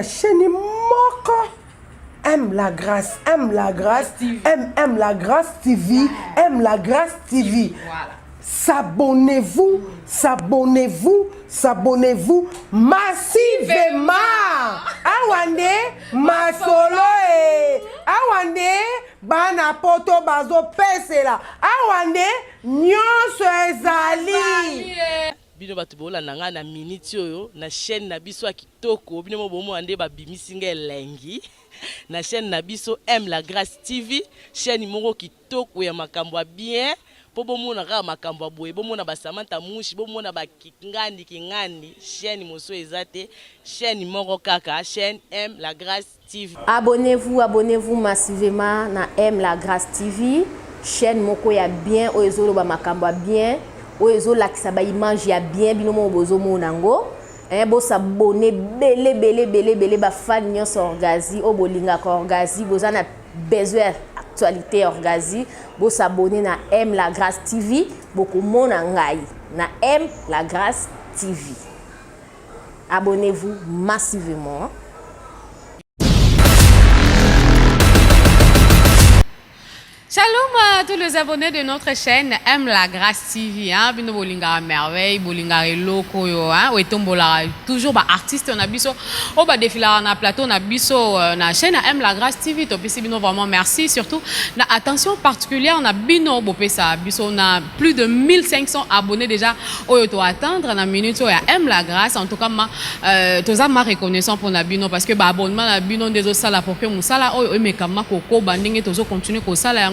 chaîne moko aime la grâce aime la grâce TV aime la grâce TV. Voilà. S'abonnez-vous massivement. Awande masolo awande bana poto bazo pesela awande nyonso ezali. Bino batu bola nanga na minute oyo na chaîne na biso kitoko bino mo bomo ande ba bimisinga elengi na chaîne na biso aime la grâce TV chaîne moko kitoko ya makambo bien po bomo na ka makambo boye bomo na ba Samantha Mushi bomo na ba kingandi chaîne moso ezate chaîne moko kaka chaîne aime la grâce TV. Abonnez-vous massivement na aime la grâce TV chaîne moko ya bien oezolo ba makambo bien oyezo lakisa ba image ya bien binomo bozo monango bo s'abonner belé ba fan nyonso orgazi o bolinga ko orgazi bozana besoin actualité orgazi bo s'abonner na aime la grâce TV boko mona ngai na aime la grâce TV. Abonnez-vous massivement. Shalom à tous les abonnés de notre chaîne Aime la Grâce TV. Bino bolinga merveille, bolinga loko yo wetombola toujours ba artiste on a biso o ba défila na plateau na biso na chaîne Aime la Grâce TV. To pesi bino vraiment merci surtout na attention particulière on a bino bopesa biso on a plus de 1500 abonnés déjà oyo to attendre na minute ya Aime la Grâce en tout cas toza ma reconnaissant pour na bino parce que ba abonnement na bino ndezo sala pour que musala oyo emekama koko bandenge tozo continuer ko sala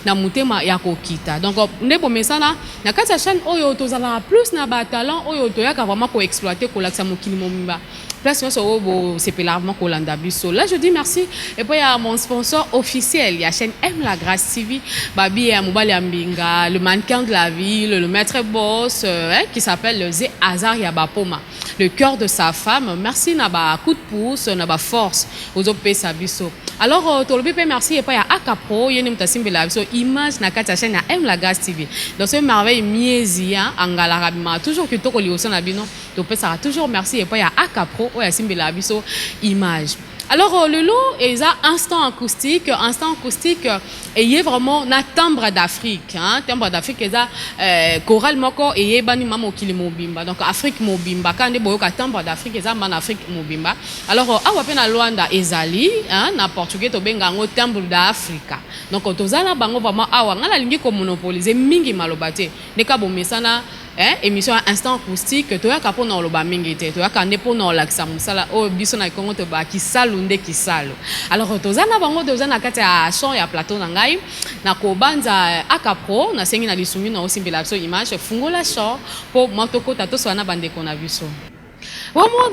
na mutema ya kokita donc ndebo mesana na kati ya chaîne oyo tozala plus na ba talent oyo toyaka vraiment ko exploiter ko laksa mokili momimba place nyonso oyo sepelarement ko landa biso. Là je dis merci et puis à mon sponsor officiel ya chaîne Aime la Grâce TV babi ya mobali ya mbinga le mannequin de la ville le maître boss qui s'appelle le Zé Hazard ya Bapoma le cœur de sa femme. Merci na ba coup de pouce na ba force aux opesa biso. Alors tolobi pe merci et puis à Akapro yene mutasimbe la biso image na kati ya chaîne Aime la Grâce TV dans ce merveille miezi angala rabima toujours que toko lioso na bino to pesa toujours merci et puis à Akapro oya simbe la biso image. Alors le lot est un instant acoustique et vraiment na timbre d'Afrique timbre d'Afrique est chorale moko et bani mamo kili mobimba donc Afrique mobimba quand de boyoka timbre d'Afrique est en Afrique mobimba. Alors awa pe na Luanda ezali na portugais to benga ngo timbre d'Afrique donc tozala bango vraiment awa ngala lingi ko monopoliser mingi malobate neka bomesana émission instant acoustique toyaka po na loba mingi te toyaka nde po na lakisa musala o biso na Kongo to ba kisalu nde kisalo. Alors tozana bango tozana kati ya son ya plateau na ngai na ko banza Akapro na sengi na lisumi na osimbela biso image fungola son po motoko tato so na bande ko na biso vraiment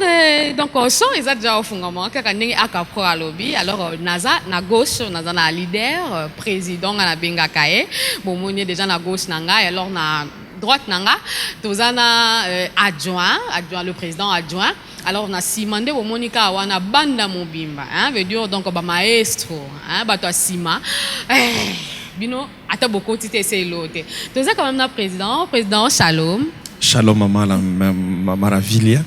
donc son eza déjà au fungama kaka ndenge Akapro alobi. Alors naza na gauche naza na leader président na benga kae bomoni déjà na gauche na ngai alors na droite nanga tozana adjoint le président adjoint. Alors on a Simande au Monica wana banda mobimba veut dire donc ba maestro bato sima bino ata beaucoup tité c'est l'autre toza quand même na président Shalom. Shalom maman Ravilia.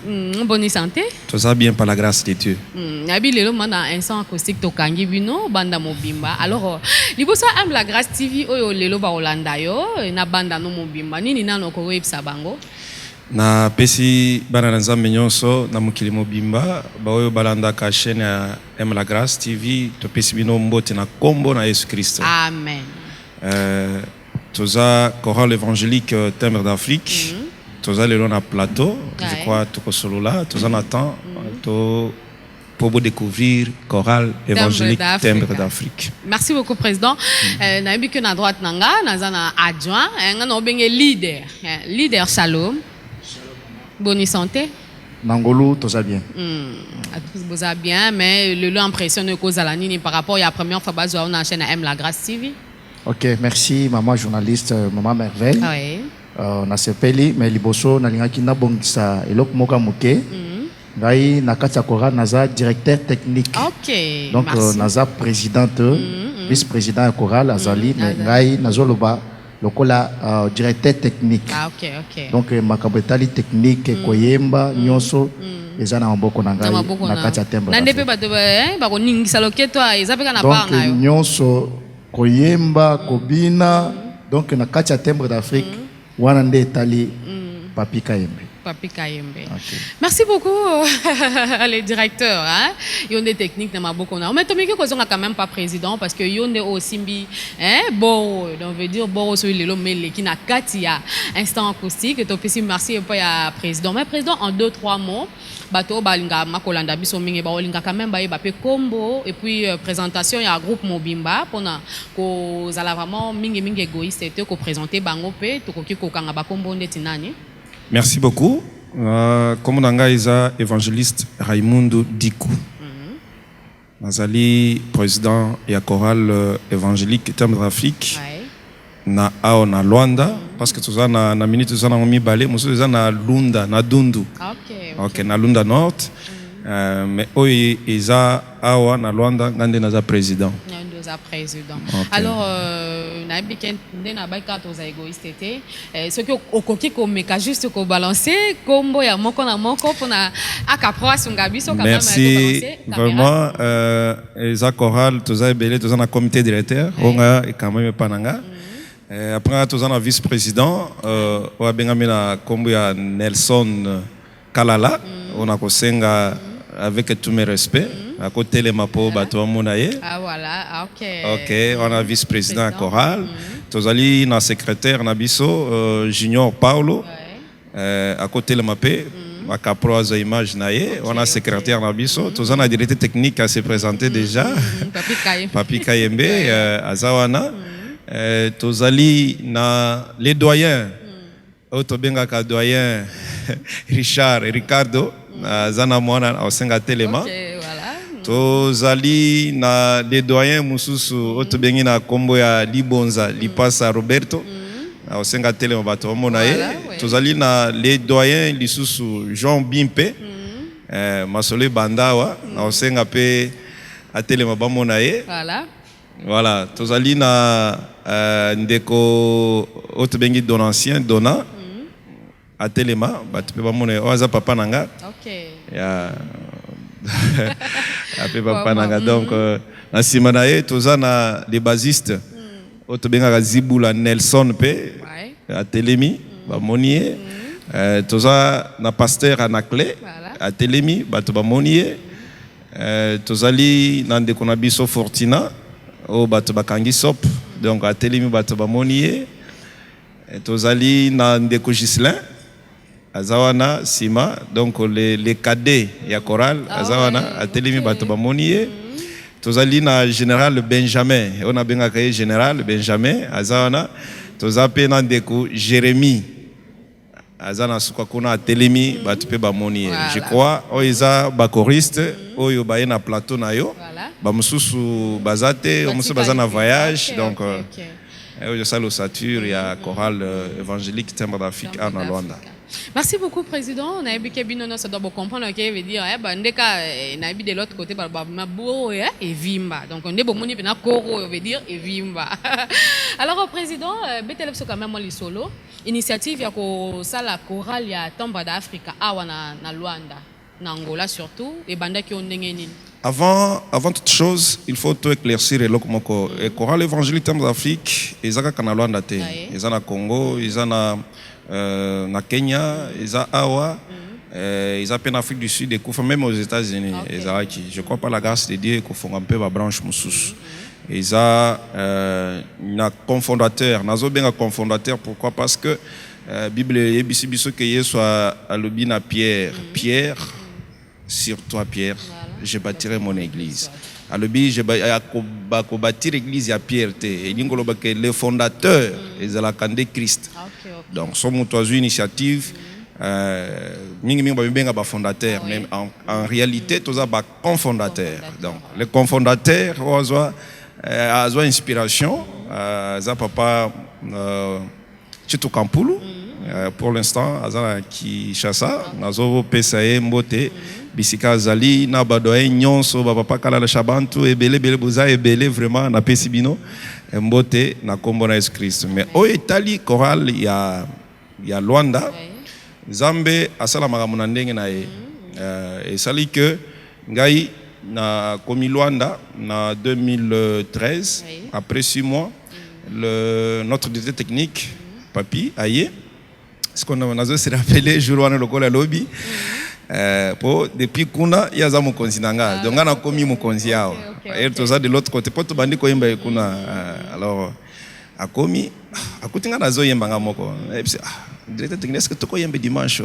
Bonne santé. Tout ça bien par la grâce de Dieu. Nabi lelo manda instant acoustique to kangi bino banda mobimba. Alors liboso Aime la Grâce TV oyo lelo ba Olanda yo na banda no mobimba nini nano ko websa bango. Na pesi bana nzambe nyonso na mokili mobimba ba oyo balanda ka chaîne ya Aime la Grâce TV to pesi bino mbote na kombo na Yesu Christ. Amen. Toza chorale évangélique Timbre d'Afrique. Toza lelo na plateau, je crois tout solo là, toza na temps pour vous découvrir chorale évangélique Timbre d'Afrique. Merci beaucoup président. Na bi que na droite nanga, na adjoint, nga no benge leader Shalom. Bonne santé. Nangolo toza bien. Boza bien mais le lot impressionne cause à la nini par rapport à la première fois bazo on enchaîne Aime la Grâce TV. OK, merci maman journaliste maman merveille. Oui. Na sepeli mais liboso na lingaki na bongisa elok moka moke. Ngai na kati ya chorale naza directeur technique. OK. Donc naza présidente vice-président ya chorale azali mais ngai nazoloba lokola directeur technique. OK. Donc makambo etali technique koyemba nyonso eza na maboko na ngai na kati ya temple na ndepe bato bakoningisa loketo eza mpe na donc part na yo nyonso koyemba kobina donc na kati ya temple d'Afrique wana nde etali Papi Kayembe. Papi Kayembe. Okay. Merci beaucoup, les directeurs. Hein? Il y a des techniques dans ma boucle. Mais Tommy, qu'on n'a quand même pas président parce que il y a aussi bon, on veut dire bon sur le mais qui n'a qu'à instant acoustique. Et puis merci et puis à président. Mais président en 2-3 mots. Bato balinga makolanda biso mingi ba olinga quand même ba pe combo et puis présentation ya groupe Mobimba pona ko zala vraiment mingi égoïste et ko présenter bango pe to koki ko kanga ba combo ndeti nani. Merci beaucoup. Comme nanga isa évangéliste Raimundo Diku. Nazali président ya chorale évangélique Temple d'Afrique. Na ao na Luanda parce que toza na minute toza na mi balé muso toza na Lunda na Dundu. OK na Lunda Nord. Mais oyi eza awa na Luanda ngande naza président. Naza président. Alors na biken ndena ba carte aux égoïstes té ce que okoki ko meka juste ko balancer kombo ya moko na moko pona akapro sunga biso quand même. Merci vraiment eza chorale toza belé toza na comité directeur onga et quand même pananga. Après, nous avons un vice-président, na kombo ya Nelson Kalala, on a kosenga avec tous mes respects, à côté les mapo bato monaye. Ah voilà, OK. OK, on a vice-président chorale. Nous avons un secrétaire Nabiso Junior Paulo, à côté les mapé. Makapro azo image naye, on a secrétaire Nabiso, nous avons un directeur technique à se présenter déjà. Papi Kayembe, Azawana. Tozali na les doyens otobenga ka doyen Richard et Ricardo zana mwana osenga telema tozali na les doyens mususu otobengi na kombo ya Libonza Lipasa Roberto osenga telema bato mona ye tozali na les doyens lisusu Jean Bimpe Masole Bandawa osenga pe atelema bamona ye voilà, tozali na ndeko otobengi donancien dona atelema batupe bamone oza papa nanga. OK. Ya ape papa nanga donc na sima na ye toza na les basistes otobenga Zibula Nelson pe atelemi bamoni ye toza na pasteur Anaclé atelemi bato bamoni ye tozali na ndeko na biso Fortina o bato bakangi sop donc atelemi bato bamoni ye tozali na ndeko Gislin azawana sima donc les cadets ya chorale azawana atelemi bato bamoni ye tozali na général Benjamin on a bengaka ye général Benjamin azawana tozape na ndeko Jérémie azana suka kuna atelemi bato pe bamoni ye je crois oiza ba choriste oyo baye na plateau na yo ba mususu bazate mususu bazana voyage donc je salue l'ossature ya chorale évangélique Temple d'Afrique à Luanda. Merci beaucoup, Président. On a vu que ça doit comprendre qu'il veut dire, de l'autre côté, et Vimba. Donc, on est bon, on est Koro, veut dire, et Vimba. Alors, Président, Betelef, c'est quand même les solo. Initiative, il y a la chorale, il y a Temple d'Afrique, à Luanda, en Angola surtout, et Banda qui ont gagné. Avant toute chose, il faut tout éclaircir et lokomoko. Et chorale évangélique Temple d'Afrique, ils ont na Luanda te, ils ont na Congo, ils ont na Kenya, ils ont Awa, ils ont en Afrique du Sud, et même aux États-Unis. Je crois pas la grâce de Dieu qu'ils font un peu la branche moussous. Ils ont un cofondateur, nazo bien un cofondateur. Pourquoi? Parce que Bible est biso que Yesu a lobi na Pierre, Pierre, sur toi Pierre, je bâtirai mon église. Alobi je bâtir l'église à Pierre et le fondateur est la candé Christ. Donc sommes une initiative fondateur mais en réalité tous a cofondateur. Donc le cofondateur a inspiration za papa Chitu Kampulu pour l'instant azana qui chassa nazo pesaye mbote bisika zali na badoye nyonso ba papa kala la shabantu ebele bele buza ebele vraiment na pesibino mbote na kombo na Yesu Christ. Mais o etali chorale ya Luanda Zambe asala makambo na ndenge na ye Et ça dit que ngai na komi Luanda na 2013 après 6 mois notre directeur technique Papi Aye ce qu'on a se rappelé jour wana lokola lobby depuis kuna yaza mokonzi nanga donc na komi mokonzi yao et tout ça de l'autre côté poto bandi ko yemba kuna alors akomi akutinga nazo yemba nga moko directeur technique est-ce que toko yemba dimanche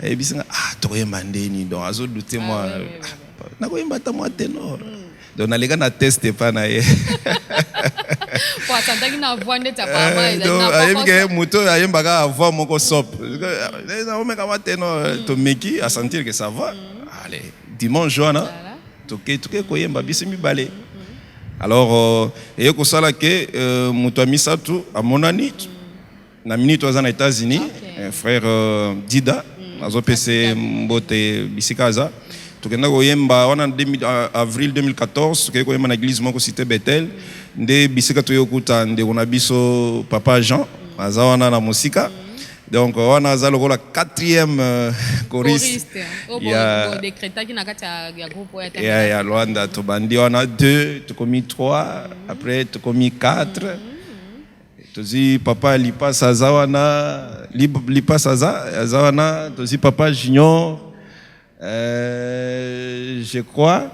et puis toko yemba ndeni donc azo douter moi nako yemba ta moi ténor donc nalega na test pas na ye pour attendre na voix ndet apparemment donc ayemba moto ayemba ka voix moko sop na o meka ténor to meki à sentir que ça va allez dimanche joana toke ko yemba bisimi balé alors et ko sala ke moto amisatu amonani na minute aux États-Unis frère Dida azo PC mbote bisikaza tukenda koyemba wana avril 2014 tukenda koyemba na église moko cité Bethel nde bisika toyokuta nde kuna biso papa Jean aza wana na musika donc wana aza lokola 4e choriste ya décréta ki na kati ya groupe ya Luanda tobandi wana 2 tukomi 3 après tukomi 4 tozi papa lipa saza wana lipa saza azawana tozi papa Junior je crois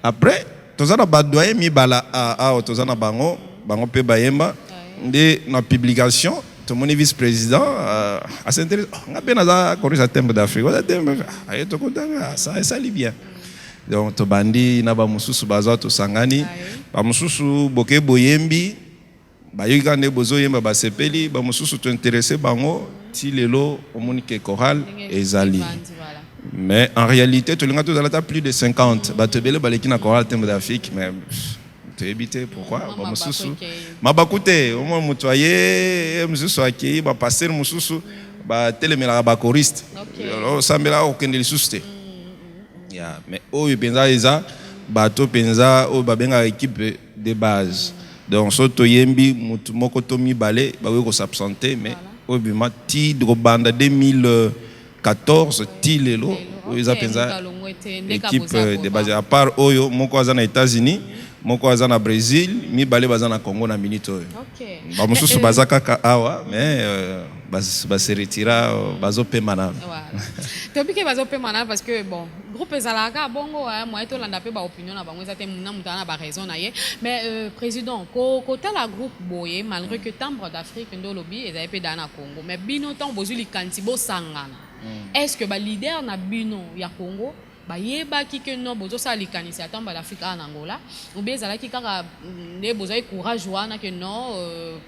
après tozana badoye mibala a tozana bango pe bayemba nde na publication to mon vice-président a s'intéresse ngabe naza korisa temple d'Afrique wa temple aye to kodanga ça libyen donc to bandi na ba mususu baza to sangani ba mususu boke boyembi bayoka nde bozo yemba ba sepeli ba mususu to intéressé bango ti lelo omonike choral ezali. Mais en réalité, tu as plus de 50. Tu as na chorale Temple d'Afrique, mais tu es habité. Pourquoi? Ma bakute, au moins mutuaye, mususu aki, ba passer mususu, ba telemela ba choriste. Alors ça me l'a aucun de susté. Ya, mais oh penza eza, ba to penza oh ba benga équipe de base. Donc soto yembi mutu moko to mi balé, ba we ko s'absenter, mais oh bima ti do banda 2014 tilelo ils appellent équipe de base à part oyo moko aza na États-Unis moko aza na Brésil mi balé baza na Congo na minute oyo ba mususu baza kaka awa mais ba se retira bazo pemana tobike bazo pemana parce que bon groupe ezalaka bongo moi to landa pe ba opinion na bango ezate muna mutana ba raison na ye mais président ko tala groupe boye malgré que Timbre d'Afrique ndo lobby ezali pe dana Congo mais bino tant bozuli kanti bo sangana est-ce que ba leader na bino ya Congo ba yeba ki que non bozo sa likanisi ya Timbre d'Afrique en Angola ou bien ezalaki kaka ne bozai courage wana que non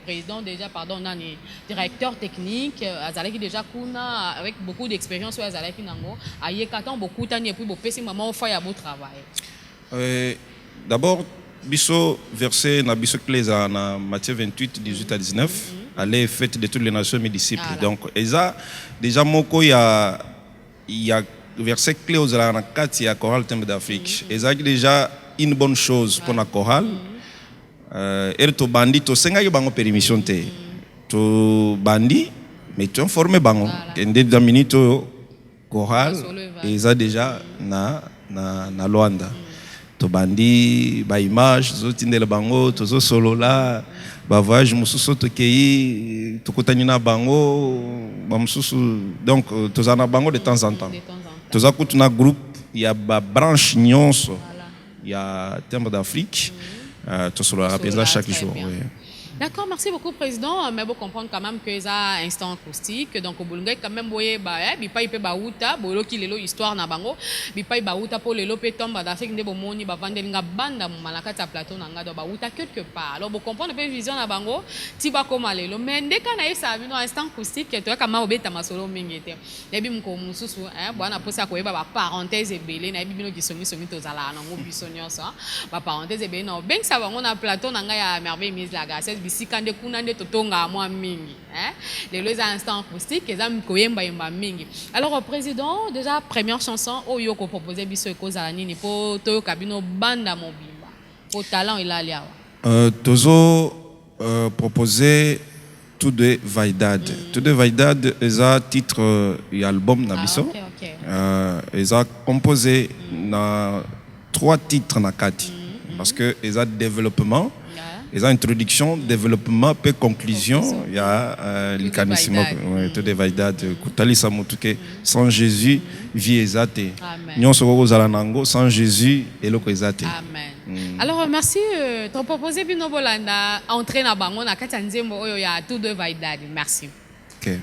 président déjà pardon nani directeur technique azalaki déjà kuna avec beaucoup d'expérience azalaki nango ayeka tant beaucoup tani et puis bo pesi maman fa ya beau travail. D'abord biso verset na biso clés na Matthieu 28 18 à 19 allez faites de toutes les nations mes disciples. Donc eza déjà moko ya verset clé aux la kati ya chorale Temple d'Afrique eza déjà une bonne chose pour la chorale et to bandi to senga yo bango permission te to bandi mais tu informé bango kende da minito chorale eza déjà na Luanda to bandi ba image zo tindela bango to zo solola ba voyage mususu to kei to kotani na bango ba mususu donc to zana bango de temps en temps to za kutuna groupe ya ba branche nyonso ya Temple d'Afrique to solola rapeza chaque jour. D'accord, merci beaucoup président. Mais vous comprendre quand même que c'est un instant acoustique. Donc au Boulunga quand même boye ba bipa ipe ba uta bolo ki lelo histoire na bango bipa ba uta pour lelo pe Timbre d'Afrique ndebo moni ba vandelinga banda malaka ta plateau na ngado ba uta quelque part. Alors vous comprendre peu vision na bango ti ba koma lelo mais ndeka na esa bino instant acoustique to kama obeta masolo mingete. Ebi mko mususu bwana posa ko eba ba parenthèse ebele na ebi bino kisongi to zala na ngo bisonyo ça ba parenthèse ebele no ben ça bango na plateau na nga ya merveille mise la grâce bisikande kuna nde totonga mwa mingi lelo eza instant acoustique eza koyemba yemba mingi. Alors président déjà première chanson oyo ko proposer biso ekozala nini po toyoka bino banda mobimba po talent ilali awa tozo proposer tout de Vaidad tout de Vaidad eza titre et album na biso Ils ont composé 3 titres na kati parce que ils ont développement, ils ont introduction, développement puis conclusion. Il y a l'icanisme, tout des vaidades. Kutalisa mutuke sans Jésus vie ezate. Nyon soko zala nango sans Jésus eloko ezate. Amen. Alors merci ton proposé bino bolanda entrer na bango na kati nzembo oyo ya tout de vaidade. Merci. OK.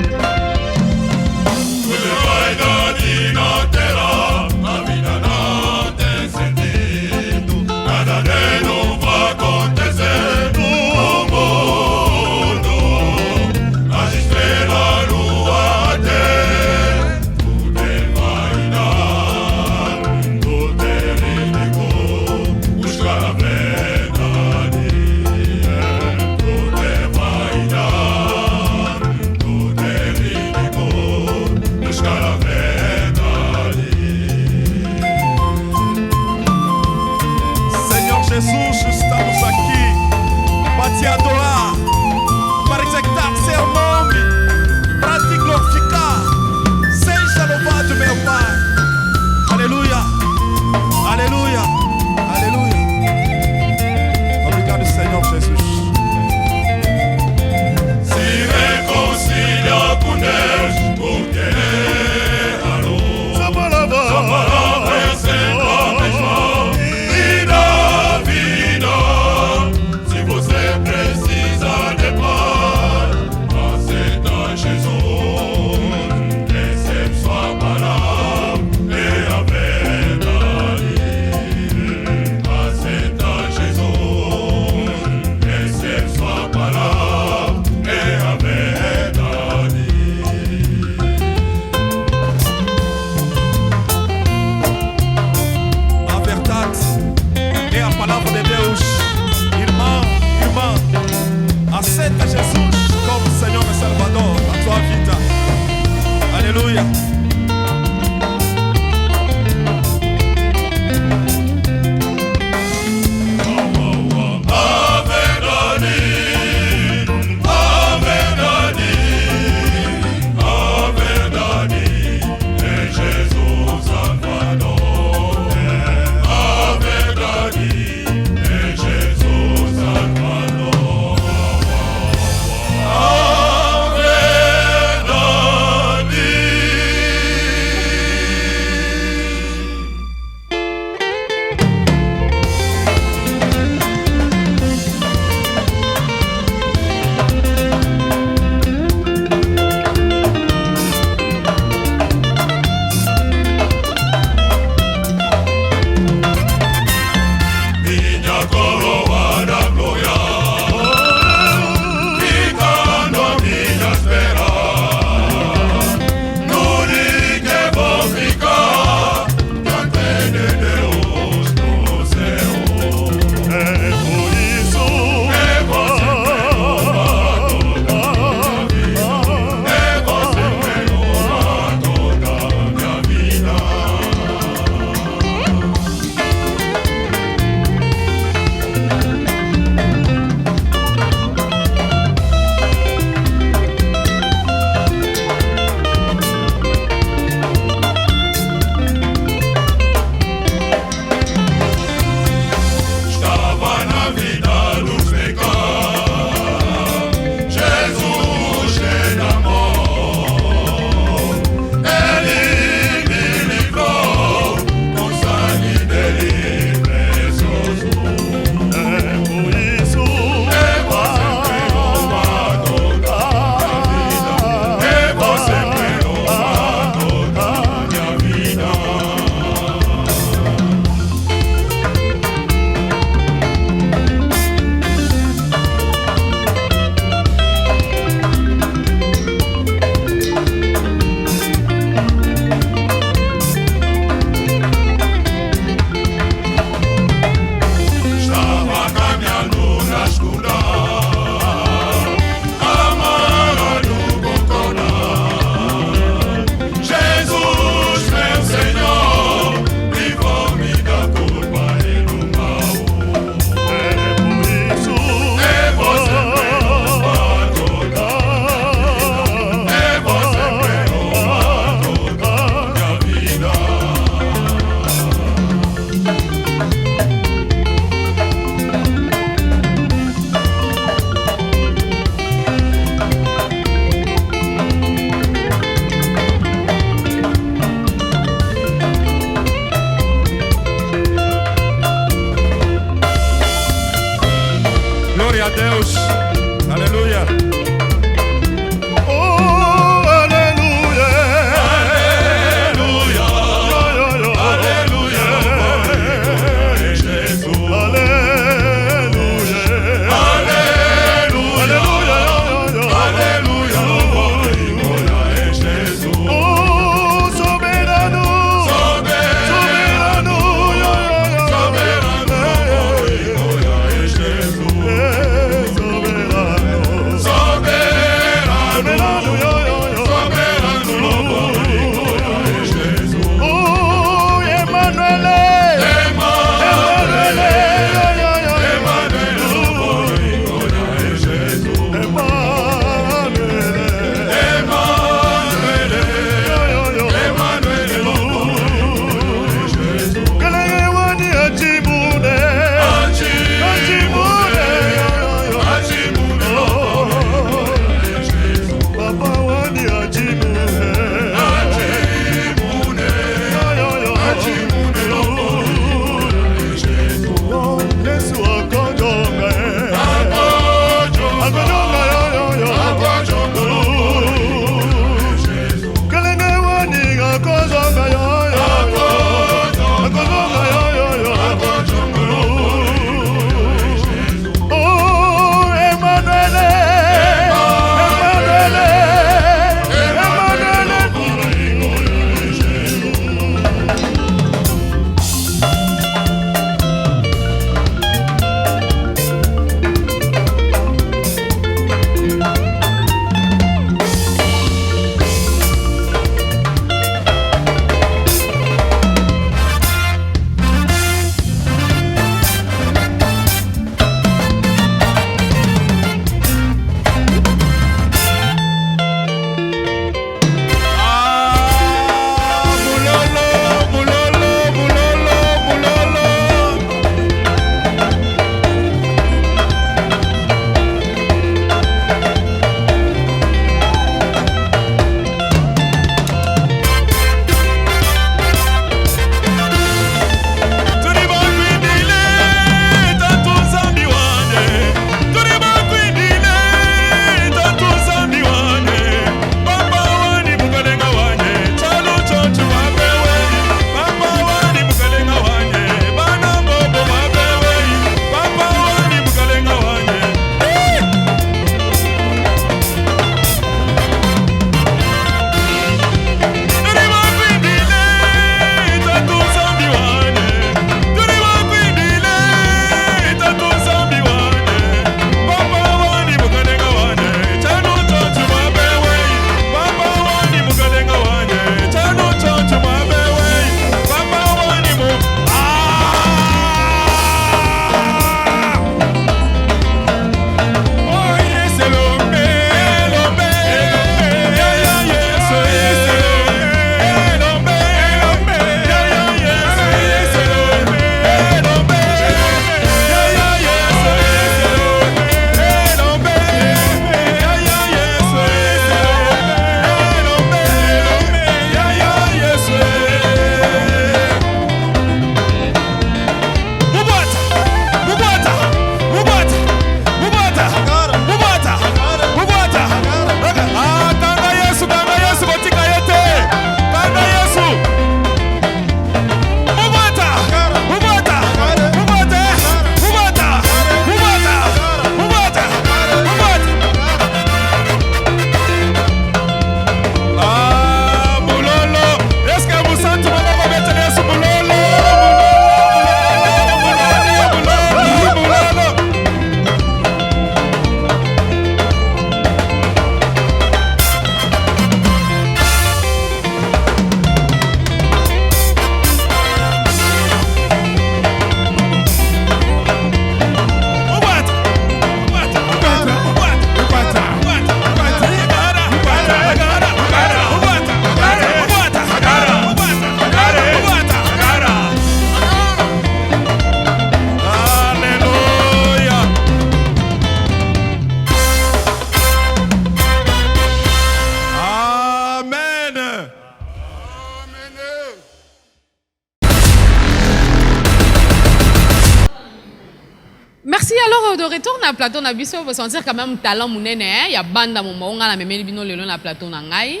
Alors, de retour na plateau na biso, on va sentir quand même talent mounene, il y a banda mon on a la même bino le long na plateau na ngai.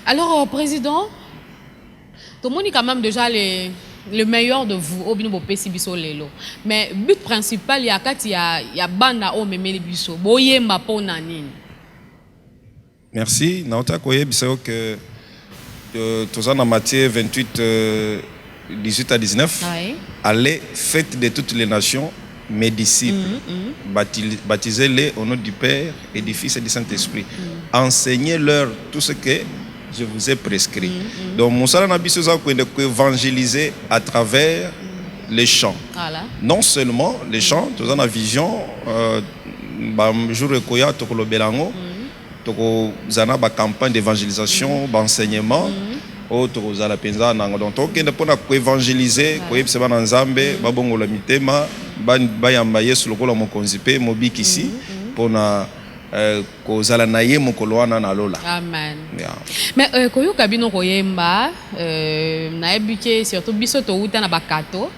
Alors, président, tout le monde est quand même déjà le meilleur de vous au bino pesi biso lelo. Mais but principal il y a banda o memeli biso. Boyemba po na nini. Merci. Naota koye biso que tous en matière 28 18 à 19 allez fête de toutes les nations mes disciples, baptisez-les au nom du Père et du Fils et du Saint-Esprit. Enseignez-leur tout ce que je vous ai prescrit. Donc, Moussa Nabiso a évangéliser à travers les chants. Voilà. Non seulement les chants, tout en vision, jour de Koya, Tokolo Belango, Toko Zana, campagne d'évangélisation, d'enseignement. Autre za la penza nango donc okende pona ko évangéliser ko yebisa na nzambe babongola mitema bayamba yesu lokola mokonzi pe mobikisi pona ko zala na ye mokolo wana na lola. Amen. Mais koyoka bino koyemba na ebike surtout biso to uta na bakato.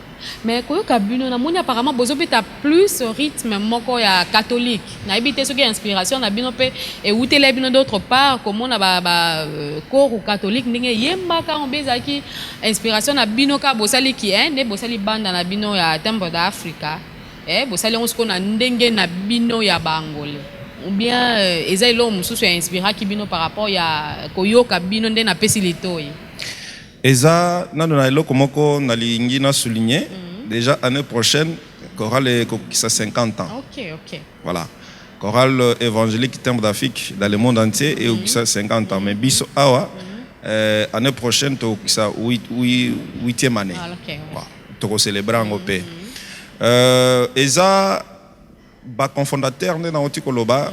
Mais koyoka bino na moni apparemment bozo beta plus rythme moko ya catholique. Na ebite soki inspiration na bino pe et outele bino d'autre part comme on a ba corps catholique ndenge yemba ka ombezaki inspiration na bino ka bosali ki ne bosali banda na bino ya Temple d'Africa bosali on ce na ndenge na bino ya bangole. Ou bien eza ilo mususu ya inspira ki bino par rapport ya koyoka bino nde na pesi litoyi. Eza nano na eloko moko nalingi na souligner déjà année prochaine chorale qui a 50 ans. OK. Voilà. Chorale évangélique Temple d'Afrique dans le monde entier et qui a 50 ans mais biso awa année prochaine to qui a 8e année. Voilà. To célébrer en paix. Eza ba cofondateur na oti koloba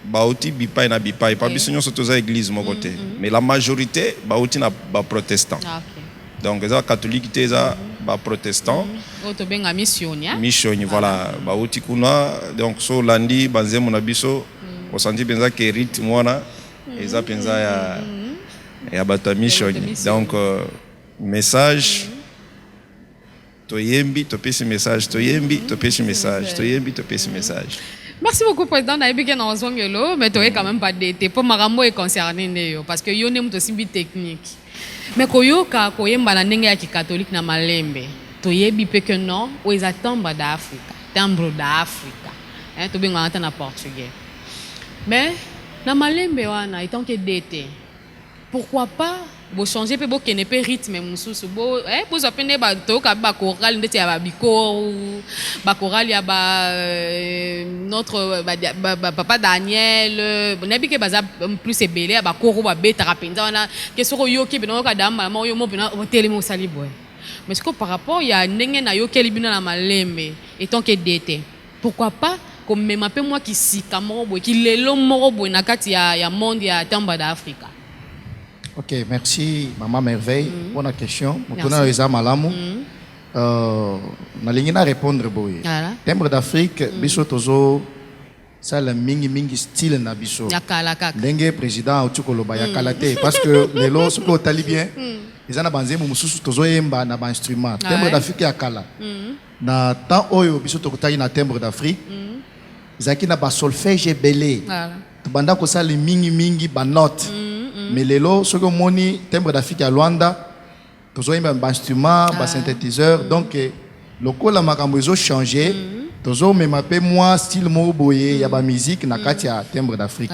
baouti bipai na bipai pas biso nyonso toza église mon côté mais la majorité baouti na ba protestant. Donc les catholiques teza ba protestant auto benga missionia voilà baouti kuna donc so landi banzemo na biso osandi penza ke rythme wana eza penza ya bata mission. Donc message toyembi topesi message toyembi topesi message toyembi topesi message. Merci beaucoup, Président. Mais tu n'es quand même pas d'été. Pour Marambo est concerné parce que tu es aussi une technique. Mais quand tu es un catholique na malembe, tu es que non, ou ils attendent d'Afrique, timbre d'Afrique. Tu es en portugais. Mais na malembe wana étant que d'été, pourquoi pas bo changer pe bo kene pe rythme mususu bo bo zapene ba toka ba choral ndeti ya ba biko ba choral ya ba notre papa Daniel bonabi ke baza plus ebele ba koro ba beta rapenza wana ke soko yoki bino ka dama mo yo mo bino telemo sali boy. Mais que par rapport ya ndenge na yoki libino na malembe étant que d'été pourquoi pas comme même un peu moi qui si kamo boy qui lelo moro boy na kati ya monde ya Temple d'Africa. Ok, merci Maman Merveille. Bonne question. Motona eza malamu. Nalingi na répondre boy. Temple d'Afrique biso tozo ça le mingi style na biso. Yakala kaka. Ndenge président otukoloba yakala te parce que lelo soko otali bien. Eza na banzemo mususu tozo yemba na ba instrument. Temple d'Afrique yakala. Na temps oyo biso tokutaki na Temple d'Afrique. Zaki na ba solfège belé. Tubanda ko sali mingi ba note. Mais lelo soko moni Temple d'Afrique à Luanda tozo yemba ba instrument ba synthétiseur donc lokola makambo ezo changer tozo mema pe moi style mo boye ya ba musique na kati ya Temple d'Afrique.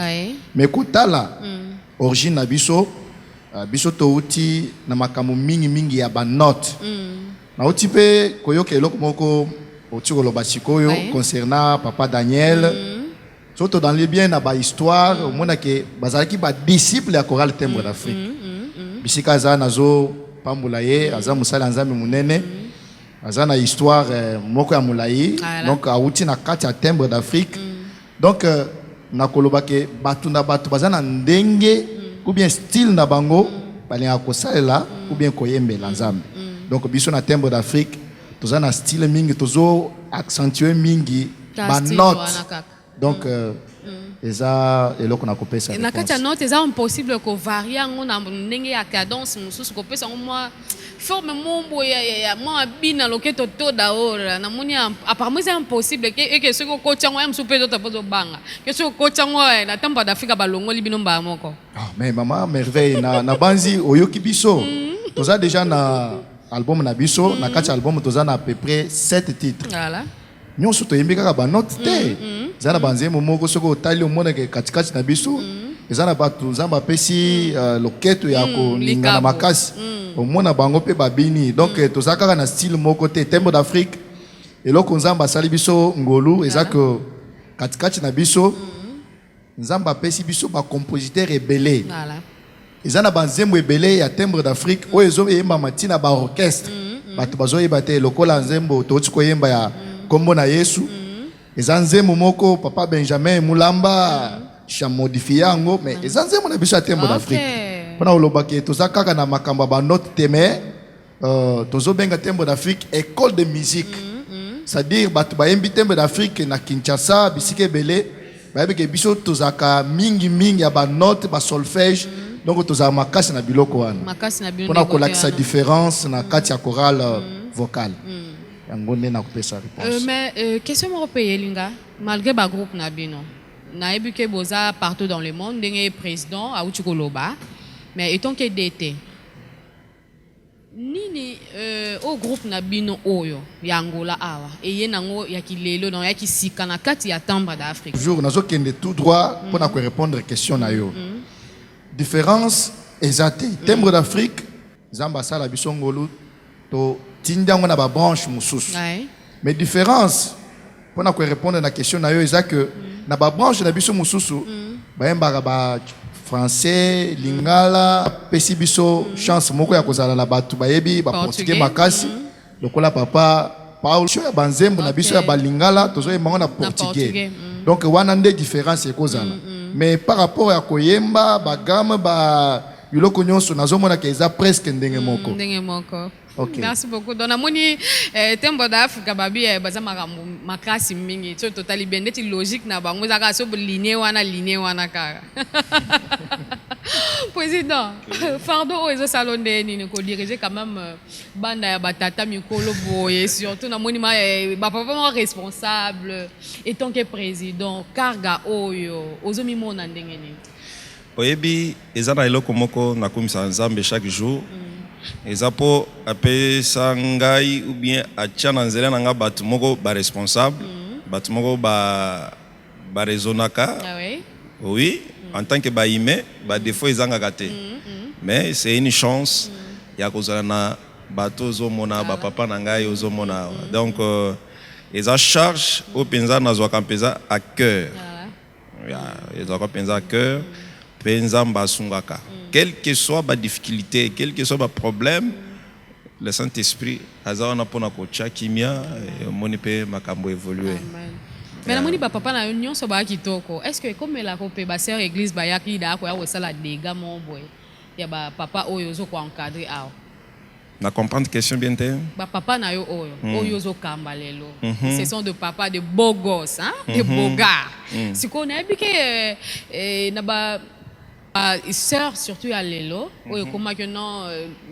Mais kotala origine na biso biso to uti na makambo mingi ya ba note. Na uti pe koyoka eloko moko otiko lo basikoyo concernant papa Daniel. Surtout dans les biens na ba histoire au monde que bazalaki ba disciple ya chorale Temple d'Afrique. Bisika za nazo pambulaye aza musala nzambe munene. Aza na histoire moko ya mulayi donc auti na kati ya Temple d'Afrique. Donc na koloba ke batu na batu bazana ndenge ou bien style na bango balinga kosalela ou bien koyembela nzambe. Donc biso na Temple d'Afrique tozana style mingi tozo accentuer mingi ba note. Donc eza eloko na kopesa na kati ya note eza impossible ko varier ngo na ndenge ya cadence mususu kopesa ngo moi forme mombo ya moi bina loketo to daora na moni apparemment c'est impossible que ce ko chango am soupe to tapozo banga que ce ko chango na tamba d'Afrique balongo libino mba moko. Ah mais maman merveille na banzi oyoki biso. Toza déjà na album na biso na kati album toza na à peu près 7 titres. Voilà. Nyonso toyembi kaka ba note te. Zana banze momoko soko otali omona ke kati na biso. Ezana batu zamba pesi loketo ya ko lingana makasi. Omona bango pe babini. Donc toza kaka na style moko te tembo d'Afrique. Eloko nzamba sali biso ngolu eza que kati na biso nzamba pesi biso ba compositeur rebelle. Voilà. Ezana banzembo ebele ya tembre d'Afrique oyo ezo yemba matina ba orchestre. Batu bazo yeba te lokola nzembo toti ko yemba ya kombo na Yesu. Ezanzembo moko papa Benjamin Mulamba cha modifié yango mais ezanzembo na biso ya tembre d'Afrique. Pona olobaki toza kaka na makamba ba note teme tozo benga tembre d'Afrique école de musique. C'est-à-dire batu ba yembi tembre d'Afrique na Kinshasa bisike belé ba yebeke biso tozaka mingi ya ba note ba solfège. Donc toza makasi na biloko wana. Makasi na biloko. Pona kolaki sa différence na kati ya chorale vocale. Yango nde na kopesa réponse. Mais question mo payer linga malgré ba groupe na bino. Na ebuke boza partout dans le monde ndenge président a uti koloba mais étant que DT nini au groupe na bino oyo ya Angola awa eye nango ya kilelo na ya kisika na kati ya tembre d'Afrique. Toujours nazo kende tout droit pour na ko répondre question na yo. Différence exacte tembre d'Afrique zamba sala bisongolo to tindango na ba branche mususu. Mais différence pour na ko répondre na question na yo eza que na ba branche na biso mususu ba yembaka ba français lingala pesi biso chance moko ya kozala na batu bayebi ba portugais makasi lokola papa Paul ya banzembo na biso ya balingala tozo yemba na portugais. Donc wana nde différence ekozala. Mais par rapport à koyemba bagame ba yuloko nyonso nazomona ke eza presque ndenge moko. Ndenge moko. Okay. Merci beaucoup. Donc namoni tembo d'Afrique babi baza makasi mingi so totally bien ndeti logique na bango zaka so ligne wana kaka. Président, fardo ezo salonde ni ko diriger quand même banda ya batata mikolo boye surtout namoni ba papa responsable et tant que président karga oyo ozomi mona ndenge ni. Oyebi ezana eloko moko na komisa nzambe chaque jour. Ezapo apesa ngai ou bien atia na nzela nanga batu moko ba responsable, batu moko ba raisonnaka. Ah oui. Oui, en tant que ba humain, ba défaut ezanga gâté. Mais c'est une chance ya kozala na bato zo mona ba papa na ngai ozo mona. Donc eza charge au penza na zo kampeza à cœur. Ya, eza ko penza à cœur. Penza mbasungaka. Quelle que soit la difficulté, quel que soit le problème, le Saint-Esprit a pona kocha kimia monipe makambo évoluer. Mais la moni ba papa na union so ba kitoko. Est-ce que comme la kope ba sœur église ba yaki da ko ya wosala dégâts mon boy. Ya ba papa oyo zo ko encadrer a. Na comprendre question bien te? Ba papa na yo oyo zo kamba lelo. Ce sont de papa de beaux gosses, hein, de beaux gars. Si qu'on a que na ba sœur surtout à l'élo oyo comment que non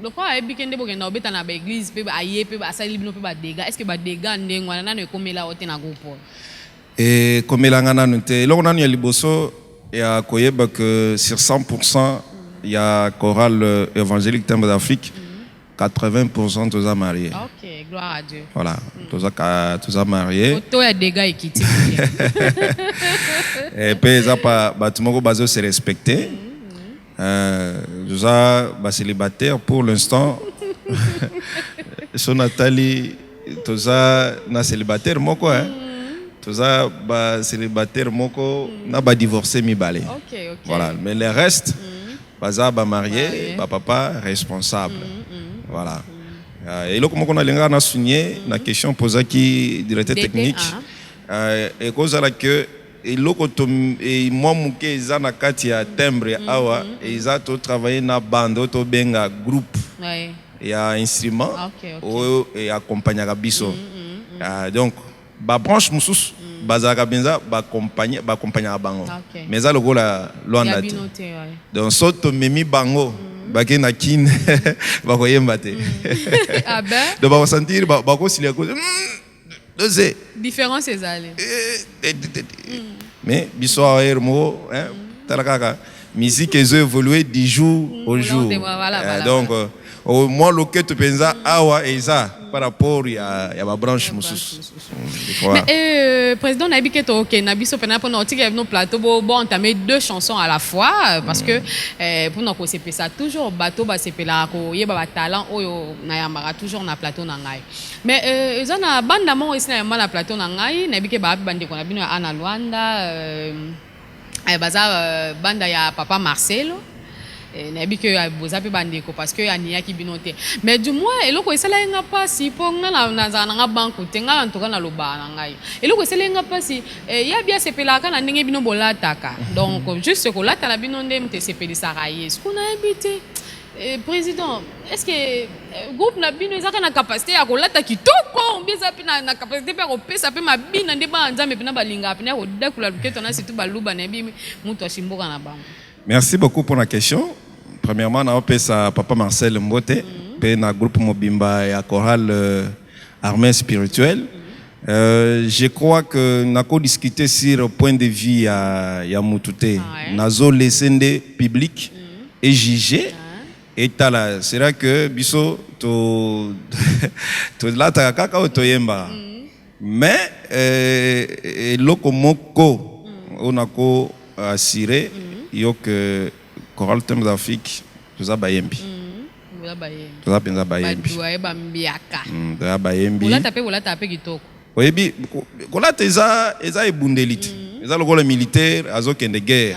le quoi et bikende bokenda obeta na ba église pe ba aye pe ba sali bino pe ba dégâts est-ce que ba dégâts ndengwana nano ekomela ote na groupe et komela ngana nte lo nanu ya liboso ya koyeba que sur 100% il y a chorale évangélique Temple d'Afrique 80% tous mariés. OK, gloire à Dieu. Voilà, tous mariés. Auto ya dégâts ekiti. Et puis ça pas batumoko bazo se respecter. Nous a célibataire pour l'instant. Son Nathalie, tous na célibataire moko hein. Tous ba célibataire moko na ba divorcé mi balé. OK. Voilà, mais le reste baza ba marié, ba papa responsable. Voilà. Et là comme on a linga na souligné la question posée qui directeur technique et cause à la que et loko et moi muke za na kati ya timbre awa et za to travailler na bande to benga groupe et à instrument et accompagner biso donc ba branche mususu bazaka benza ba accompagner bango mais za lokola loanda donc soto memi bango bake na kin bakoyemba te. Ah ben. Donc va sentir bakosilia ko c'est Différence c'est allé. Mais biso mo hein talakaka musique est évolué du jour au jour. Donc moi le que tu penses awa eza par rapport à la branche mususu. Mais président nabi ke to OK nabiso pena pour notre no plateau bon entamer 2 chansons à la fois parce que pour nous se ça toujours bateau ba se pela ko yeba ba talent oyo na yamara toujours na plateau na ngai. Mais ezana banda mo ici na plateau na ngai nabi ke ba bande ko na bino ana Luanda baza banda ya papa Marcelo nabi que bozape bandeko parce que ania ki binote mais du moins eloko esala nga pasi po nga na za na banku tenga ntoka na loba na ngai eloko esala nga pasi ya bia sepelaka na ndenge bino bolataka donc juste ko lata na bino ndem te sepelisa raye ce qu'on a habité président est-ce que groupe na bino ezaka na capacité ya kolata kitoko mbeza pe na capacité pe ko pesa pe mabina ndeba nzambe pe na balinga pe na ko dakula luketo na situ baluba na bi mutu ashimboka na bango. Merci beaucoup pour la question. Premièrement, on appelle à Papa Marcel Mbote, un groupe Mobimba et à chorale armée spirituelle. Je crois que nous avons discuté sur le point de vue à Yamoutouté. Nous avons laissé des publics et jugé. Et là, c'est là que Bisso, là, tu as kaka otoyemba. Mais, lokomoko, on a assuré. Yo que chorale Thème d'Afrique tuza bayembi tuza penza bayembi tuza bayembi wala tape kitoko oyebi kolata eza ebundelite eza lokola militaire azokende guerre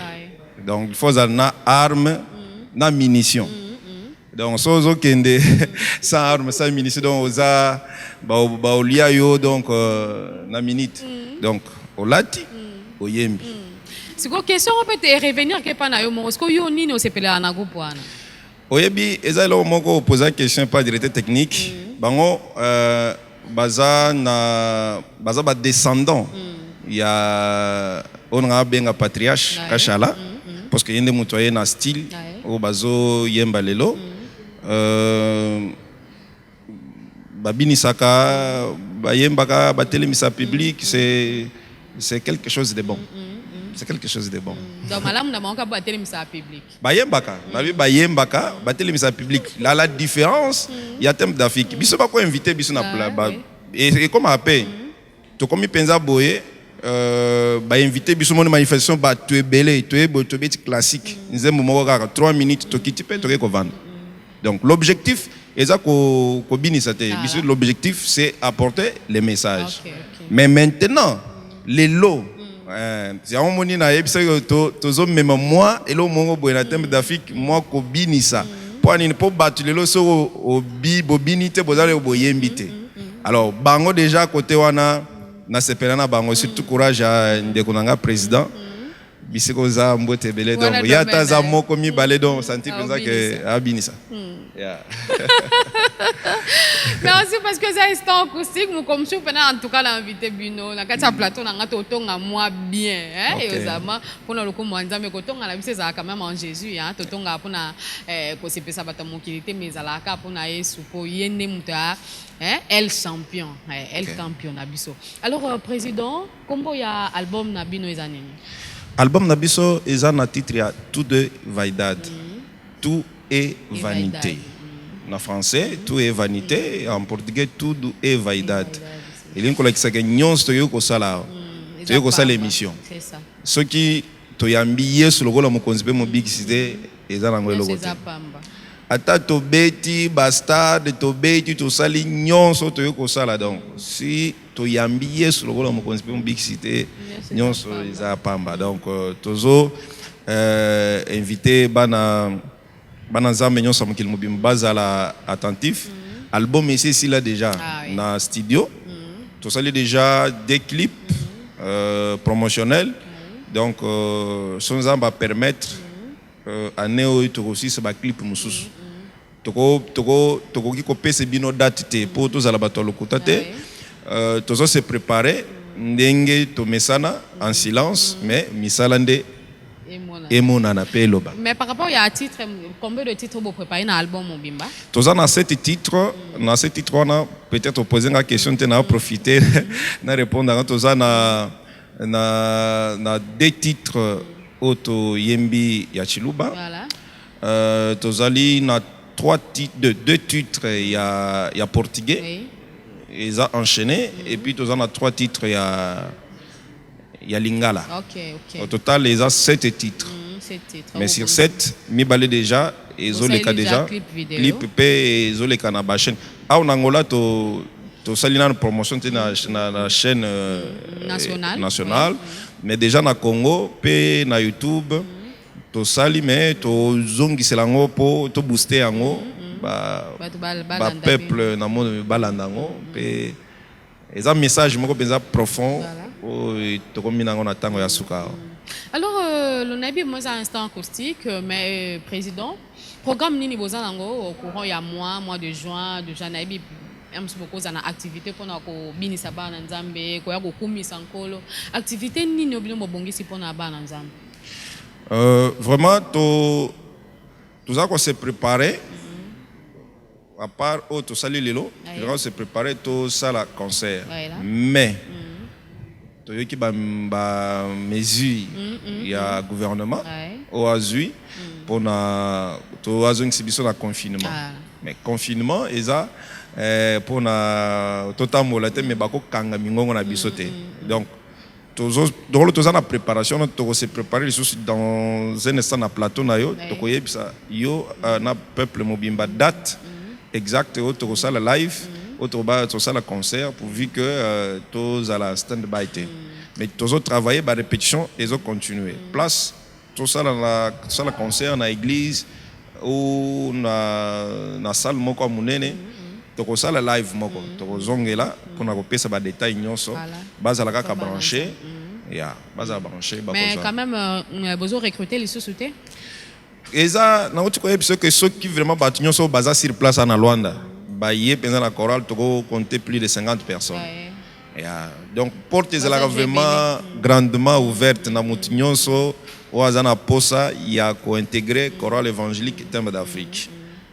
donc il faut na arme na munition donc so ozokende sans arme sans munition donc oza baolia yo donc na minute donc olati oyembi. C'est quoi question on peut te revenir que pas na yo mo est-ce que yo nini osepela na groupe wana oyebi ezalo moko poser question pas directeur technique bango baza ba descendant ya on benga patriarche Kashala parce que yende mutoye na style o bazo yemba lelo babini saka bayembaka batelemisa public c'est quelque chose de bon. C'est quelque chose de bon. Donc, madame, nous avons un télémissage public. Bayembaka, bayembaka, télémissage public. Là, la différence, il y a Thème d'Afrique. Biso pas quoi inviter, biso na et comme appel, to comme pensa boye, inviter biso mon manifestation, tu es belé, tu es classique. Nous avons moment 3 minutes, tu quittes, tu es vendre. Donc l'objectif, l'objectif, c'est apporter les messages. Mais maintenant, les lots. Si on moni na yebisa tozo même moi et le mongo boyna Thème d'Afrique moi ko binisa pour ni po battu le so obi bobinité bozale boyembité alors bango déjà côté wana na sepelana bango surtout courage à ndeko nanga président bisiko za mbote belé donc ya taza moko mi balé donc sentir pensa que abinisa. Merci parce que c'est instant acoustique nous comme si en tout cas l'invité bino na kati ya plateau na ngato tonga moi bien hein et osama pour le coup mwanza me kotonga na biso za quand même en Jésus hein totonga pour na ko sepesa bata mokilité mais alaka pour na Yesu po yende muta hein el champion el champion na biso. Alors président kombo ya album na bino ezanini album na biso eza na titre ya tout de vaidad tout est vanité. En français, tout est vanité. En portugais, tout est vaidade. Il y a une collection qui est l'émission. Ceux qui ont ambillé sur le rôle de mon conseiller, mon big cité, et ça, ata tobeti bastard tobeti to sali nyonso to yoko sala donc si to yambie sur le rôle de mon conseiller, mon big cité, nyonso eza pamba donc tozo invité bana Banazam nyonso mokili mobimba bazala attentif album ici là déjà na studio tout ça déjà des clips promotionnels donc ça va permettre à néo to aussi ce clip mususu toko ki kopese bino date te pour tous ala batolo kutate tozo se préparer ndenge to mesana en silence mais misalande emonana pe eloba. Mais par rapport à titre, combien de titres vous préparez dans l'album Mobimba? Tous dans 7 titres, dans 7 titres on a peut-être posé la question, tu as profité de répondre à tous na 2 titres auto yembi ya Chiluba. Voilà. Tous ali na 2 titres ya portugais. Oui. Ils ont enchaîné et puis tous on a 3 titres ya lingala. Ok. Au total, ils ont 7 titres. 7 titres. Mais sur 7, mi balé déjà, ils ont les cas déjà. Clip et ils ont les cas na ba chaîne. Ah, en Angola, to salina une promotion na la chaîne nationale. Mais déjà na Congo, pe na YouTube, to sali mais to zongi selango po to booster ango. Ba peuple na monde balandango pe ils ont un message moko penza profond. Alors, l'on a bien moi un instant acoustique, mais président, programme Nini Bozanango au courant il y a mois de juin, de janvier, un petit peu de activité pour nous bini saba nanzambe, quoi ko kumi sankolo, activité Nini obino mobongi si pour na ba nanzambe. Vraiment, tout ça qu'on s'est préparé. À part tout ça lilo, on s'est préparé tout ça la concert. Mais il y a des mesures, il y a gouvernement au Azui pour na confinement. Mais confinement est ça pour na total molate mais bako kanga mingongo na bisote. Donc dans la préparation on s'est préparé dans un instant na plateau na yo to koye bisa yo na peuple mobimba date exacte au ça la live au ça la concert pourvu que tous à la stand-by. Mais tous autres travailler par répétition et ils ont continué. Place tout ça la concert dans l'église ou na salle moko munene tout ça la live moko tout zongela pour na kopesa ba détail nyonso base la ka brancher ya base la brancher ba. Mais quand même besoin recruter les sous-soutés. Et ça na tu connais parce que ceux qui vraiment battu nyonso base sur place en Luanda ba yé pendant la chorale tu compter plus de 50 personnes. Yeah. Donc porte est vraiment grandement ouverte na mutinyoso oazana posa ya ko intégrer chorale évangélique Tembe d'Afrique.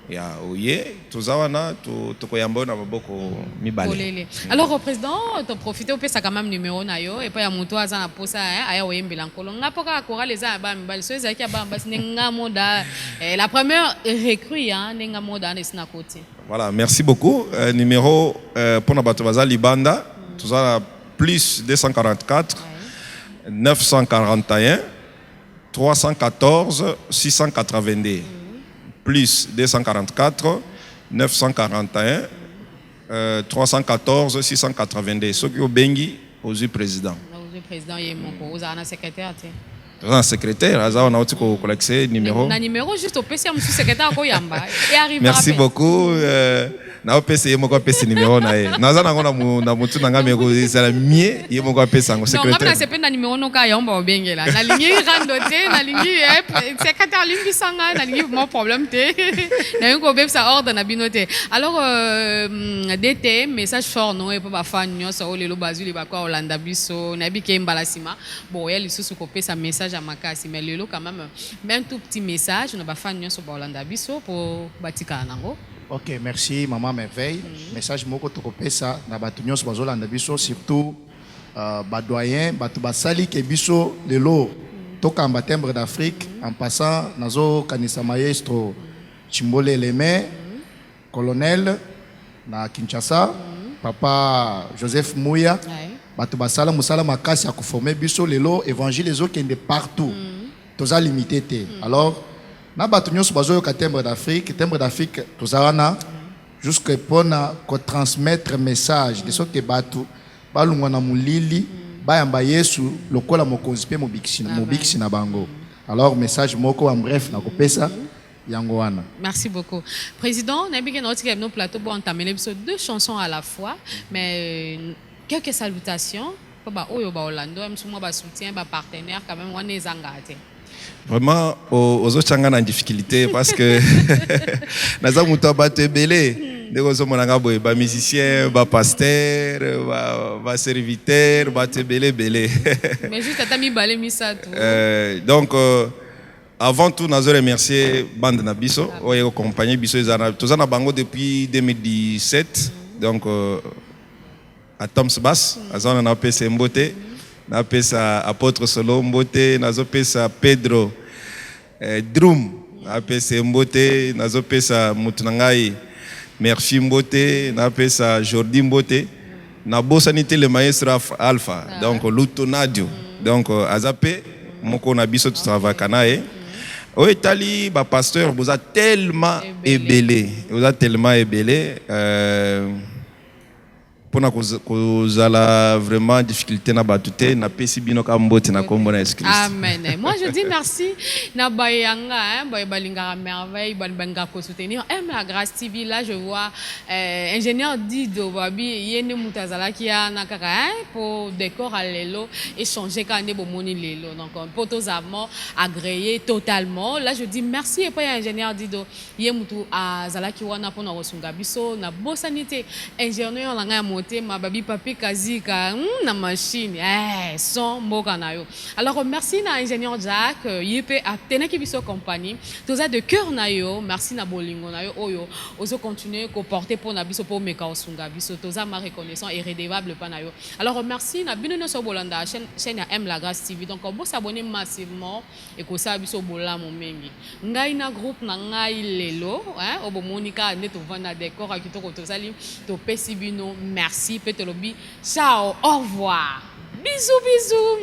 Ya oye tuzawana to koyamba na maboko mibale. Alors président tu profiter au ça quand même numéro na yo et pas ya muto azana posa aya oyembela nkolo ngapoka chorale za ba mibale so ezaki ba mbasi nenga moda la première recrue nenga moda na sina côté. Voilà, merci beaucoup. Numéro pour na bato bazali banda tout ça plus 244 941 314 682 plus 244 941 314 682 ce qui au bengi aux président. Aux président et mon aux secrétaire. Un secrétaire, on a aussi collecté numéro. Na numéro juste au PC monsieur secrétaire ko yamba et arrive. Merci beaucoup. Na opese yemo ko pese numéro na e. Na za na ngona mutu na ngame ko sala mie yemo ko pese ngo secrétaire. Non, ngapna sepe na numéro no ka yamba obengela. Na lingi randote, na lingi secrétaire lingi sanga, na lingi mon problème te. Na ko be sa ordre na binote. Alors DT message fort non et pas fan nyonso o lelo bazuli ba kwa Olanda biso na bi ke mbalasima. Bon, elle susu ko pesa message à makasi mais lelo quand même un tout petit message on ba fan nyonso ba Olanda biso pour batika nango. Ok, merci maman merveille. Message moko to kopesa na batu nyonso bazolanda biso surtout ba doyen batu basali ke biso lelo tokamba Tembe d'Afrique en passant nazo kanisa maestro Chimbole Leme colonel na Kinshasa papa Joseph Mouya batu basala musala makasi ya kuformer biso lelo évangile ezokende partout toza limité te. Alors na batu nyonso bazoyo ka Tembe d'Afrique tozana jusque pona ko transmettre message de ce que batu balungwa na mulili bayamba Yesu lokola mokonzi pe mobikisi na bango. Alors message moko en bref na kopesa yango wana. Merci beaucoup. Président, nabi ke notre no plateau pour entamer deux chansons à la fois mais quelques salutations pour ba oyo ba Orlando msuma ba soutien ba partenaire quand même wana ezangate. Vraiment aux autres changa en difficulté parce que naza muto bato ebele ndeko zo monanga boye ba musicien ba pasteur ba serviteur bato ebele. Mais juste atami balé misato. Donc avant tout, nous remercier Bande Nabiso, qui accompagné Biso tous en bango depuis 2017. Donc, à Toms Bass, on a appelé ça Mbote, on a appelé ça Apôtre Solo Mbote, on a appelé ça Pedro Drum, on a appelé ça Mbote, on a appelé ça Mutunangai Merci Mbote, on a appelé ça Jordi Mbote, on a bossanité le maestro Alpha, donc Lutonadio, donc Azapé, Moko Nabiso tout travail kanae. Au Italie, bah pasteur, vous êtes tellement ébélé, vous êtes tellement ébélé. Pour nous ala vraiment difficulté na batute na pesi bino kambote na kombo na Christ. Amen. Moi je dis merci na bayanga balinga merveille banga ko soutenir aime la grâce TV là je vois ingénieur Dido babi yene mutazala ki na kaka pour décor à lelo échanger quand ne bomoni lelo donc pour tous amants agréé totalement là je dis merci et pas ingénieur Dido yemutu azala ki wana pour na rosunga biso na bosanité ingénieur langa ma babi papi kazika na machine son mboka na yo. Alors merci na ingénieur Jack yepe atena ki biso compagnie toza de cœur na yo merci na bolingo na yo oyo ozo continuer ko porter pour na biso pour meka osunga biso toza ma reconnaissant et redevable pa na yo. Alors merci na bino so bolanda chaîne ya M La Grâce TV donc bo s'abonner massivement et ko sa biso bolamo mengi ngai na groupe na ngai lelo obo monika neto vanda décor akitoko tozali to pesi bino merci, Petolobi. Ciao, au revoir. Bisous, bisous.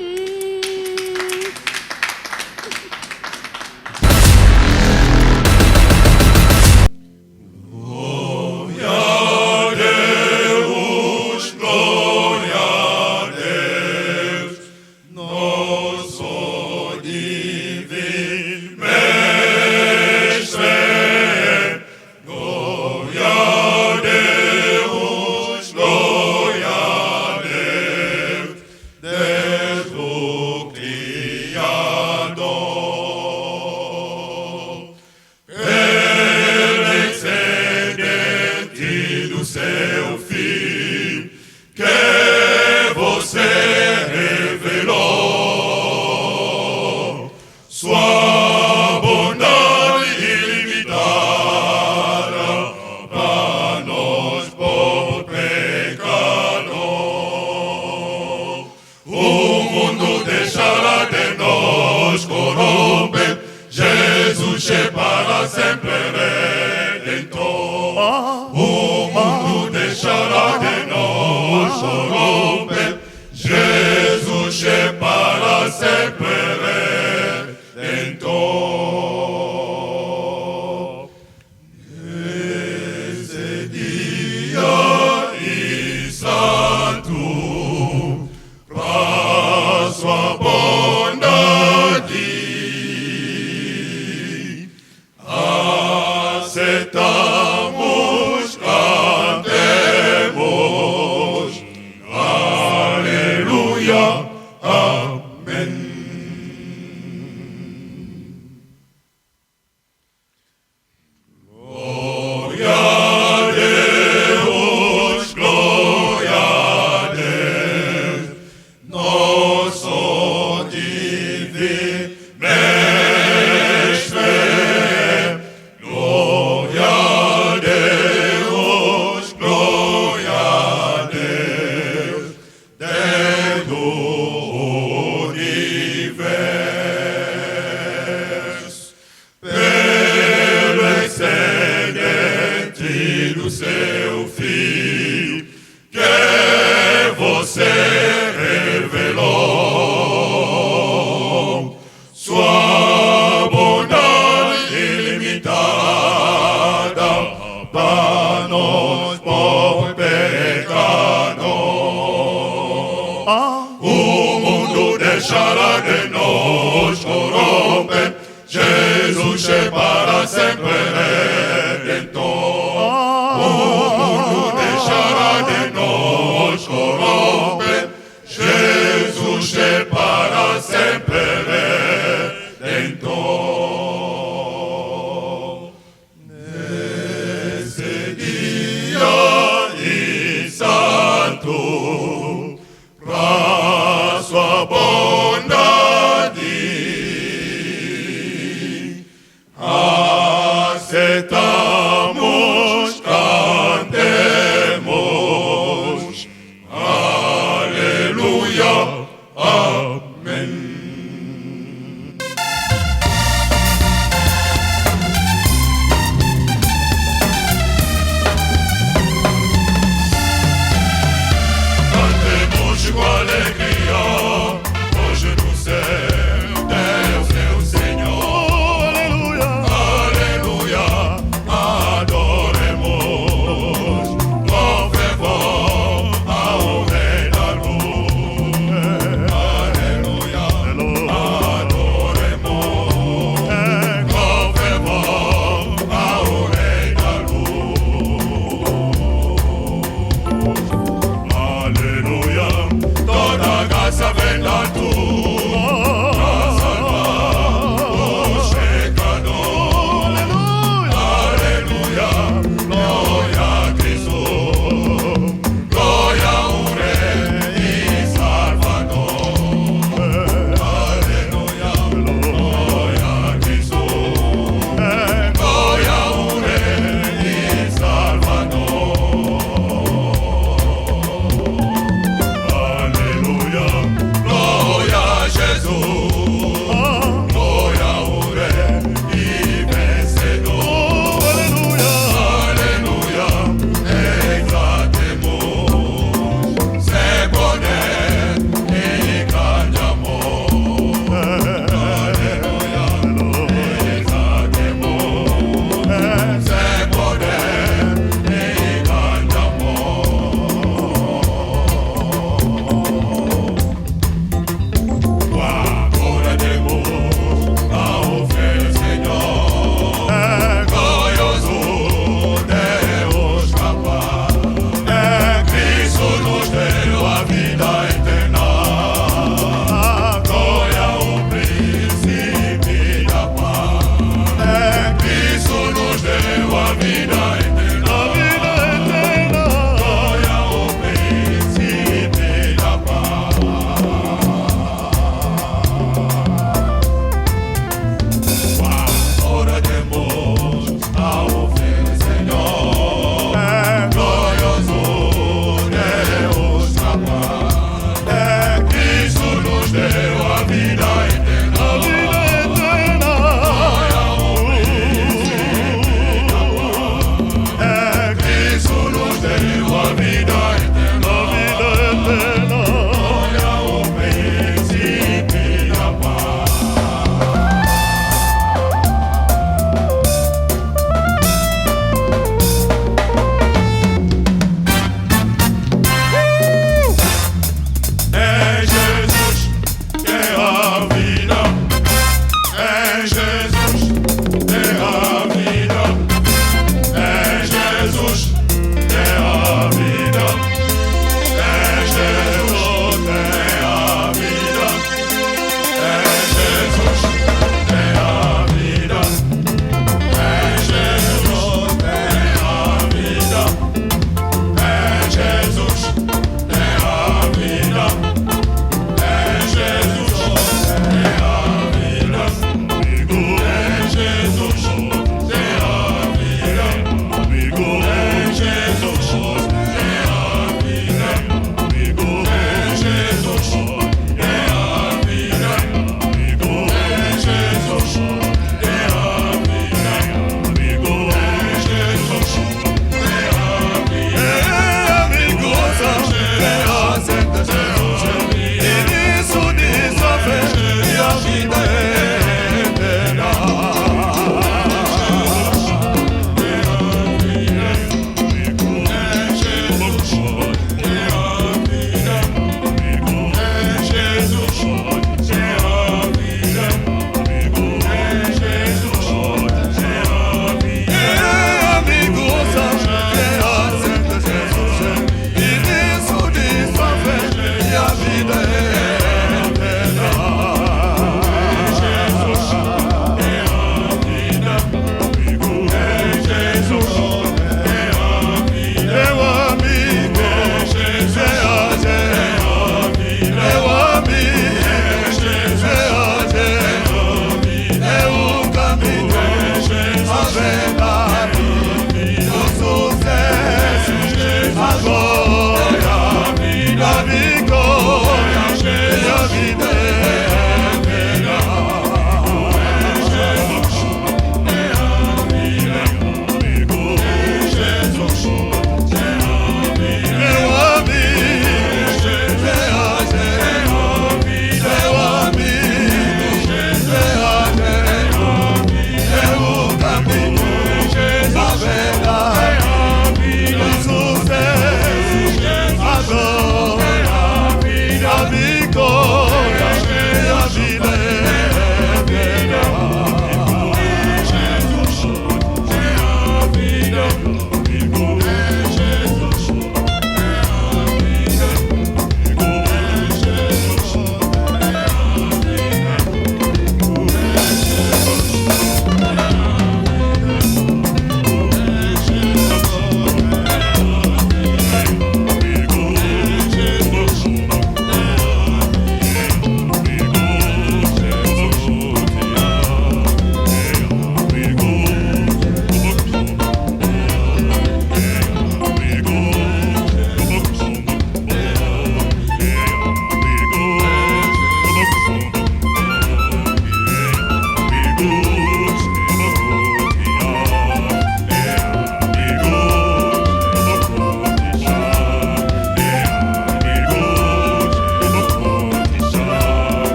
Gloria cantemos, cantemos. Aleluya, amén. Cantemos com alegria, hoje no céu, Deus é o Senhor. Aleluia, aleluia,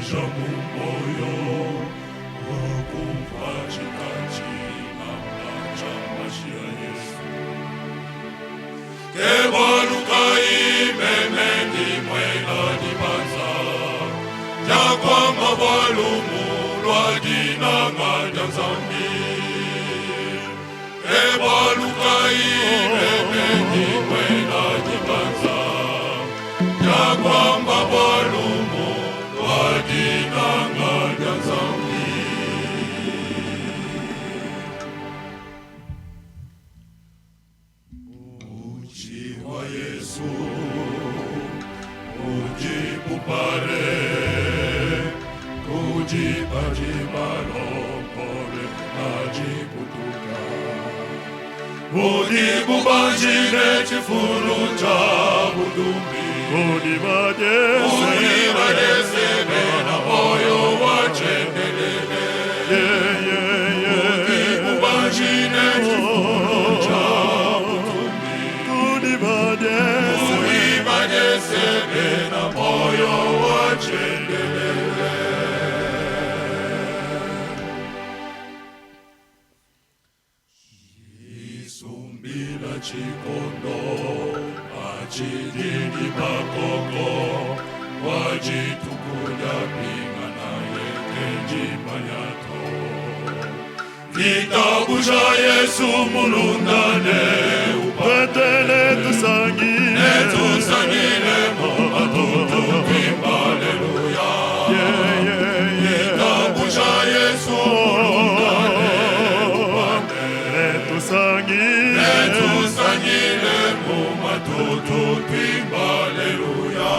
jamu moyo ukufa chikati na macha mashia Yesu kebaluka imemendi mwela dibanza jakwa mabalumu lwadina ngada zambi kebaluka imemendi mwela dibanza jakwa mabalumu lwadina ngada zambi uchiwa Yesu ujibupare ujibajibalompore ajibutuka udibubanjine chifuru cha budumbi udibadesebe na moyo wachendelele udibubanjine chifuru cha budumbi udibadesebe na moyo wachendelele isumbila chikondo achidini makoko wajitukuja pinga naye kenji manyato vitabu cha Yesu mulundane upatele tusangile mumatutu kwimba haleluya vitabu cha Yesu mulundane upatele tusangile mumatutu kwimba haleluya